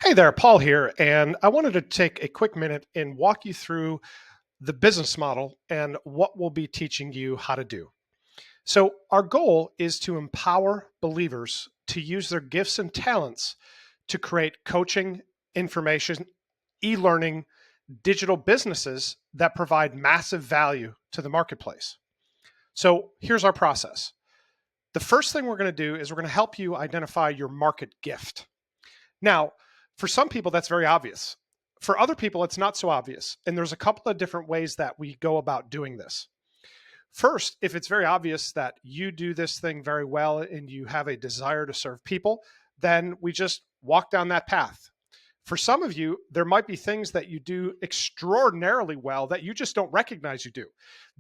Hey there, Paul here, and I wanted to take a quick minute and walk you through the business model and what we'll be teaching you how to do. So, our goal is to empower believers to use their gifts and talents to create coaching, information, e learning, digital businesses that provide massive value to the marketplace. So, here's our process. The first thing we're going to do is we're going to help you identify your market gift. Now, for some people, that's very obvious. For other people, it's not so obvious. And there's a couple of different ways that we go about doing this. First, if it's very obvious that you do this thing very well and you have a desire to serve people, then we just walk down that path. For some of you, there might be things that you do extraordinarily well that you just don't recognize you do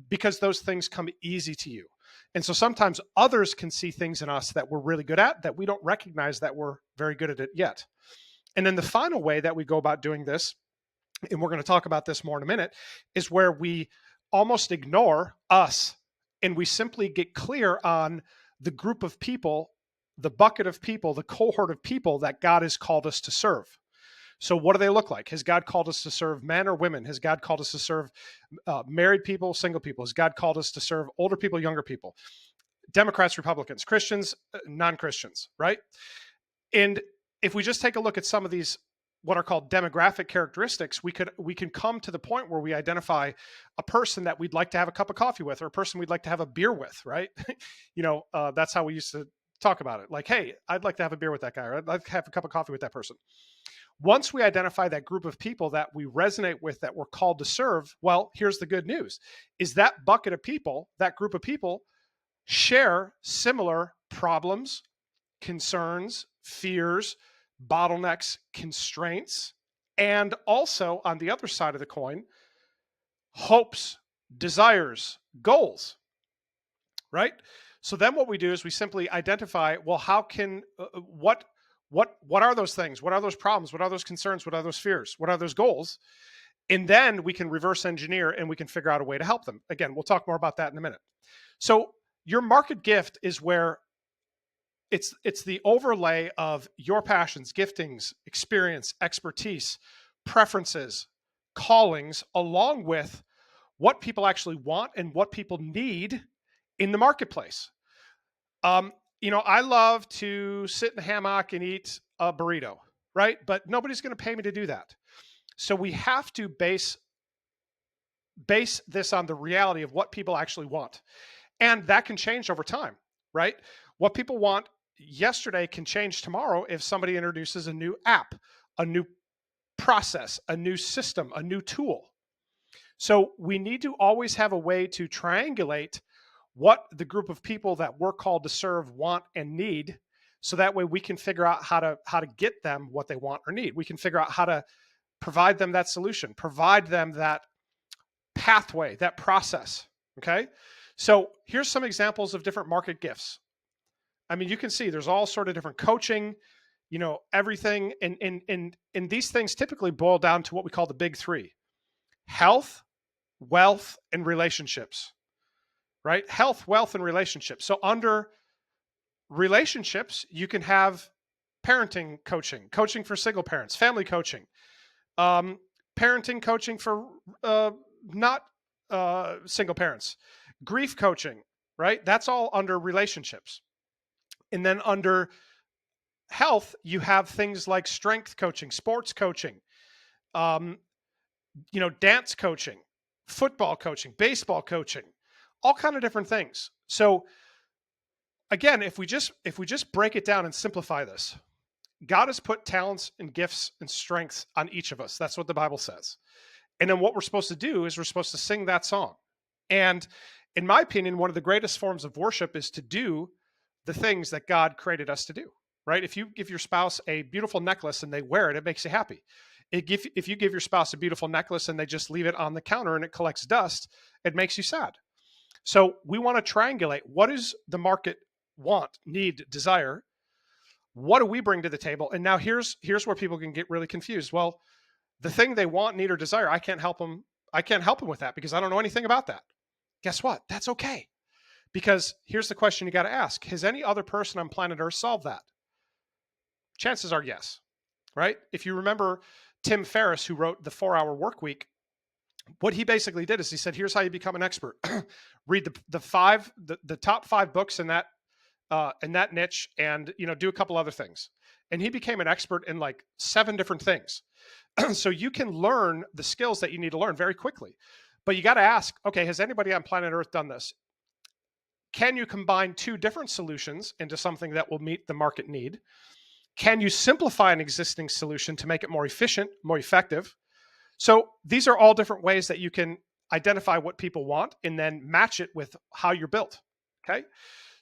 because those things come easy to you. And so sometimes others can see things in us that we're really good at that we don't recognize that we're very good at it yet. And then the final way that we go about doing this, and we're going to talk about this more in a minute, is where we almost ignore us and we simply get clear on the group of people, the bucket of people, the cohort of people that God has called us to serve. So what do they look like? Has God called us to serve men or women? Has God called us to serve married people, single people? Has God called us to serve older people, younger people? Democrats, Republicans, Christians, non-Christians, right? And if we just take a look at some of these, what are called demographic characteristics, we can come to the point where we identify a person that we'd like to have a cup of coffee with, or a person we'd like to have a beer with, right? That's how we used to talk about it. Like, hey, I'd like to have a beer with that guy, or I'd like to have a cup of coffee with that person. Once we identify that group of people that we resonate with, that we're called to serve, well, here's the good news, is that bucket of people, that group of people share similar problems, concerns, fears, bottlenecks, constraints, and also on the other side of the coin, hopes, desires, goals, right? So then what we do is we simply identify, well, how can, what are those things? What are those problems? What are those concerns? What are those fears? What are those goals? And then we can reverse engineer and we can figure out a way to help them. Again, we'll talk more about that in a minute. So your market gift is where it's the overlay of your passions, giftings, experience, expertise, preferences, callings, along with what people actually want and what people need in the marketplace. I love to sit in the hammock and eat a burrito, right? But nobody's going to pay me to do that. So we have to base this on the reality of what people actually want. And that can change over time, right? What people want yesterday can change tomorrow if somebody introduces a new app, a new process, a new system, a new tool. So we need to always have a way to triangulate what the group of people that we're called to serve want and need, so that way we can figure out how to get them what they want or need. We can figure out how to provide them that solution, provide them that pathway, that process. Okay. So here's some examples of different market gifts. I mean, you can see there's all sort of different coaching, everything. And these things typically boil down to what we call the big three: health, wealth, and relationships, right? Health, wealth, and relationships. So under relationships, you can have parenting coaching, coaching for single parents, family coaching, parenting coaching for not single parents, grief coaching, right? That's all under relationships. And then under health, you have things like strength coaching, sports coaching, dance coaching, football coaching, baseball coaching, all kind of different things. So again, if we just break it down and simplify this, God has put talents and gifts and strengths on each of us. That's what the Bible says. And then what we're supposed to do is we're supposed to sing that song. And in my opinion, one of the greatest forms of worship is to do the things that God created us to do, right? If you give your spouse a beautiful necklace and they wear it, it makes you happy. If you give your spouse a beautiful necklace and they just leave it on the counter and it collects dust, it makes you sad. So we want to triangulate. What does the market want, need, desire? What do we bring to the table? And now here's where people can get really confused. Well, the thing they want, need, or desire, I can't help them with that because I don't know anything about that. Guess what? That's okay. Because here's the question you got to ask. Has any other person on planet Earth solved that? Chances are yes. right? If you remember Tim Ferriss, who wrote The 4-Hour Workweek, what he basically did is he said, here's how you become an expert. Read the top 5 books in that niche, and do a couple other things. And he became an expert in like 7 different things. So you can learn the skills that you need to learn very quickly. But you got to ask, okay, has anybody on planet Earth done this? Can you combine 2 different solutions into something that will meet the market need? Can you simplify an existing solution to make it more efficient, more effective? So these are all different ways that you can identify what people want and then match it with how you're built. Okay.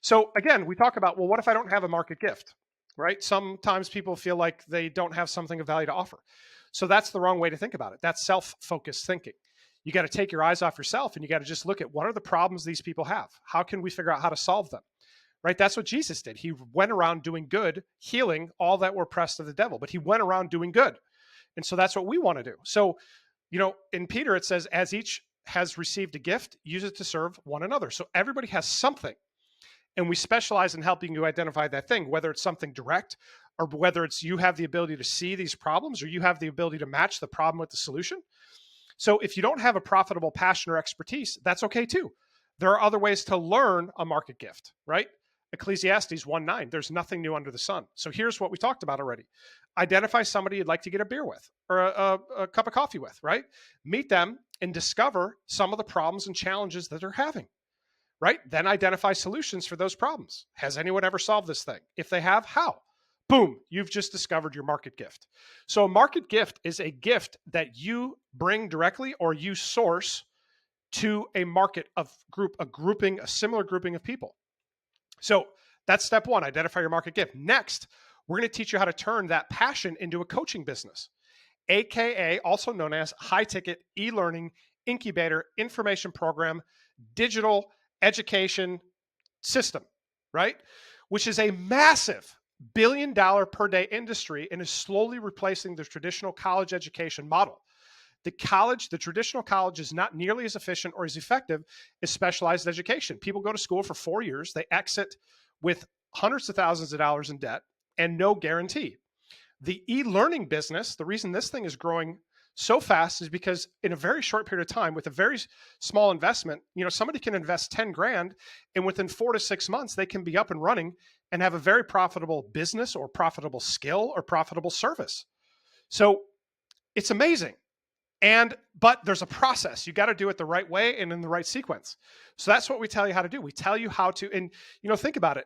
So again, we talk about, well, what if I don't have a market gift, right? Sometimes people feel like they don't have something of value to offer. So that's the wrong way to think about it. That's self-focused thinking. You got to take your eyes off yourself and you got to just look at what are the problems these people have? How can we figure out how to solve them? Right? That's what Jesus did. He went around doing good, healing all that were oppressed of the devil, but he went around doing good. And so that's what we want to do. So, in Peter, it says, as each has received a gift, use it to serve one another. So everybody has something. And we specialize in helping you identify that thing, whether it's something direct or whether it's you have the ability to see these problems or you have the ability to match the problem with the solution. So if you don't have a profitable passion or expertise, that's okay too. There are other ways to learn a market gift, right? Ecclesiastes 1:9, there's nothing new under the sun. So here's what we talked about already. Identify somebody you'd like to get a beer with or a cup of coffee with, right? Meet them and discover some of the problems and challenges that they're having, right? Then identify solutions for those problems. Has anyone ever solved this thing? If they have, how? Boom, you've just discovered your market gift. So a market gift is a gift that you bring directly or you source to a market of a similar grouping of people. So that's step 1, identify your market gift. Next, we're going to teach you how to turn that passion into a coaching business, AKA also known as high ticket e-learning incubator information program, digital education system, right? Which is a massive $1 billion per day industry and is slowly replacing the traditional college education model. The traditional college is not nearly as efficient or as effective as specialized education. People go to school for 4 years, they exit with hundreds of thousands of dollars in debt and no guarantee. The e-learning business, the reason this thing is growing so fast is because in a very short period of time with a very small investment, somebody can invest 10 grand and within 4 to 6 months, they can be up and running and have a very profitable business or profitable skill or profitable service. So it's amazing. But there's a process. You got to do it the right way and in the right sequence. So that's what we tell you how to do. We tell you how to, and think about it.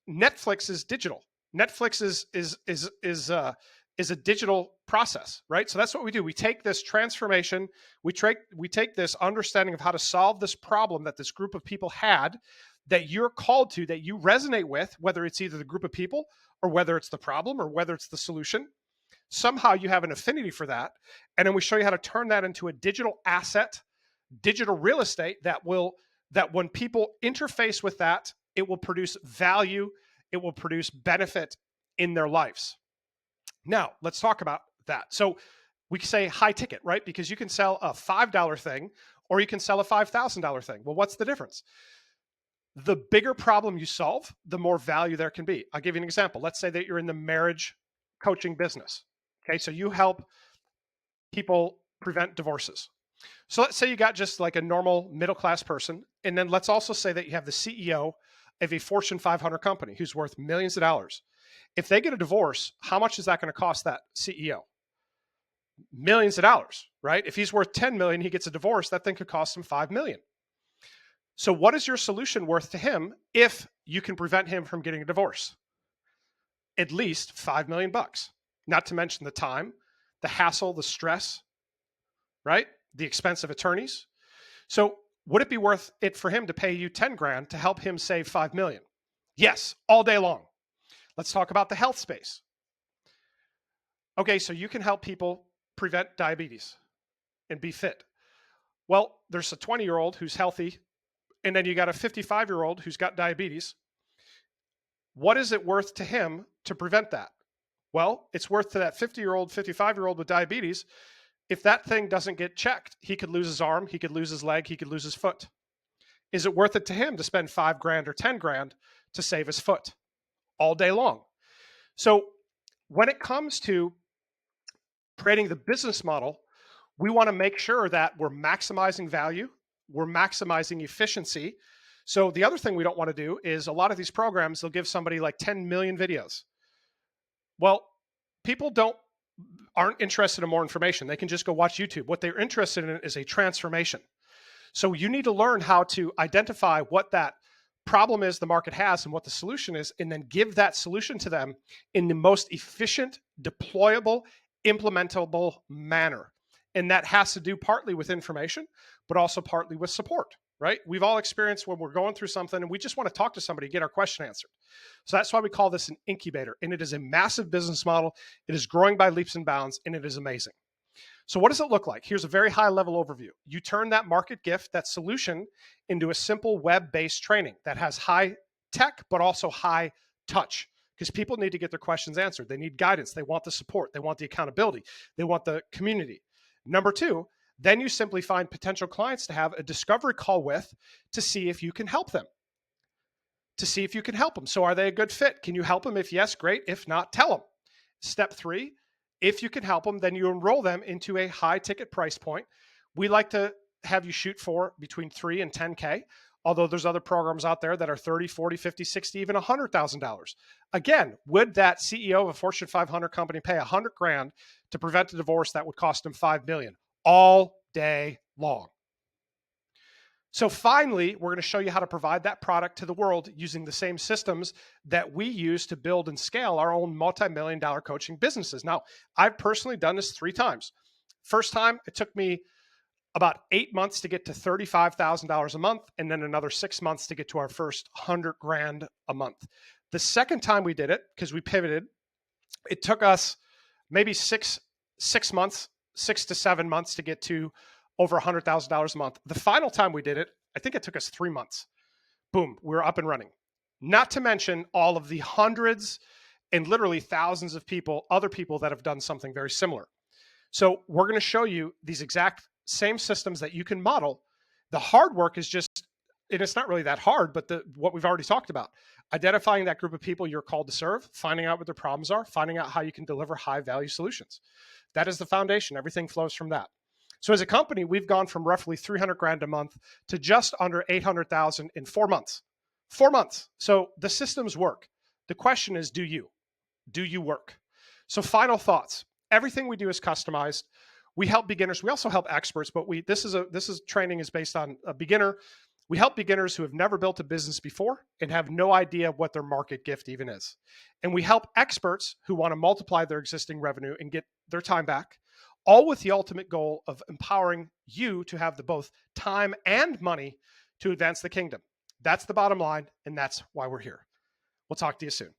Netflix is digital. Netflix is a digital process, right? So that's what we do. We take this transformation, we take this understanding of how to solve this problem that this group of people had, that you're called to, that you resonate with, whether it's either the group of people or whether it's the problem or whether it's the solution. Somehow you have an affinity for that. And then we show you how to turn that into a digital asset, digital real estate that when people interface with that, it will produce value, it will produce benefit in their lives. Now, let's talk about that. So we say high ticket, right? Because you can sell a $5 thing or you can sell a $5,000 thing. Well, what's the difference? The bigger problem you solve, the more value there can be. I'll give you an example. Let's say that you're in the marriage coaching business. Okay, so you help people prevent divorces. So let's say you got just like a normal middle-class person, and then let's also say that you have the CEO of a Fortune 500 company who's worth millions of dollars. If they get a divorce, how much is that going to cost that CEO? Millions of dollars, right? If he's worth 10 million, he gets a divorce, that thing could cost him 5 million. So what is your solution worth to him if you can prevent him from getting a divorce? At least $5 million. Not to mention the time, the hassle, the stress, right? The expense of attorneys. So would it be worth it for him to pay you 10 grand to help him save 5 million? Yes, all day long. Let's talk about the health space. Okay, so you can help people prevent diabetes and be fit. Well, there's a 20-year-old who's healthy, and then you got a 55-year-old who's got diabetes. What is it worth to him to prevent that? Well, it's worth to that 50-year-old, 55-year-old with diabetes. If that thing doesn't get checked, he could lose his arm, he could lose his leg, he could lose his foot. Is it worth it to him to spend 5 grand or 10 grand to save his foot all day long? So when it comes to creating the business model, we want to make sure that we're maximizing value, we're maximizing efficiency. So the other thing we don't want to do is a lot of these programs, they'll give somebody like 10 million videos. Well, people aren't interested in more information. They can just go watch YouTube. What they're interested in is a transformation. So you need to learn how to identify what that problem is the market has and what the solution is, and then give that solution to them in the most efficient, deployable, implementable manner. And that has to do partly with information, but also partly with support, right? We've all experienced when we're going through something and we just want to talk to somebody, get our question answered. So that's why we call this an incubator. And it is a massive business model. It is growing by leaps and bounds, and it is amazing. So what does it look like? Here's a very high level overview. You turn that market gift, that solution, into a simple web-based training that has high tech, but also high touch, because people need to get their questions answered. They need guidance. They want the support. They want the accountability. They want the community. Number two, then you simply find potential clients to have a discovery call with to see if you can help them. So are they a good fit? Can you help them? If yes, great. If not, tell them. Step three, if you can help them, then you enroll them into a high ticket price point. We like to have you shoot for between 3 and 10K, although there's other programs out there that are 30, 40, 50, 60, even $100,000. Again, would that CEO of a Fortune 500 company pay $100,000 to prevent a divorce that would cost him $5 million all day long? So finally, we're going to show you how to provide that product to the world using the same systems that we use to build and scale our own multi-million-dollar coaching businesses. Now, I've personally done this 3 times. First time, it took me about 8 months to get to $35,000 a month, and then another 6 months to get to our first $100,000 a month. The second time we did it, because we pivoted, it took us maybe 6 months, 6 to 7 months to get to over $100,000 a month. The final time we did it, I think it took us 3 months. Boom, we're up and running. Not to mention all of the hundreds and literally thousands of people, other people that have done something very similar. So we're going to show you these exact same systems that you can model. The hard work is just, and it's not really that hard, but what we've already talked about, identifying that group of people you're called to serve, finding out what their problems are, finding out how you can deliver high value solutions. That is the foundation. Everything flows from that. So as a company, we've gone from roughly $300,000 a month to just under $800,000 in 4 months. 4 months. So the systems work. The question is, do you? Do you work? So final thoughts. Everything we do is customized. We help beginners. We also help experts, but training is based on a beginner. We help beginners who have never built a business before and have no idea what their market gift even is. And we help experts who want to multiply their existing revenue and get their time back, all with the ultimate goal of empowering you to have the both time and money to advance the kingdom. That's the bottom line, and that's why we're here. We'll talk to you soon.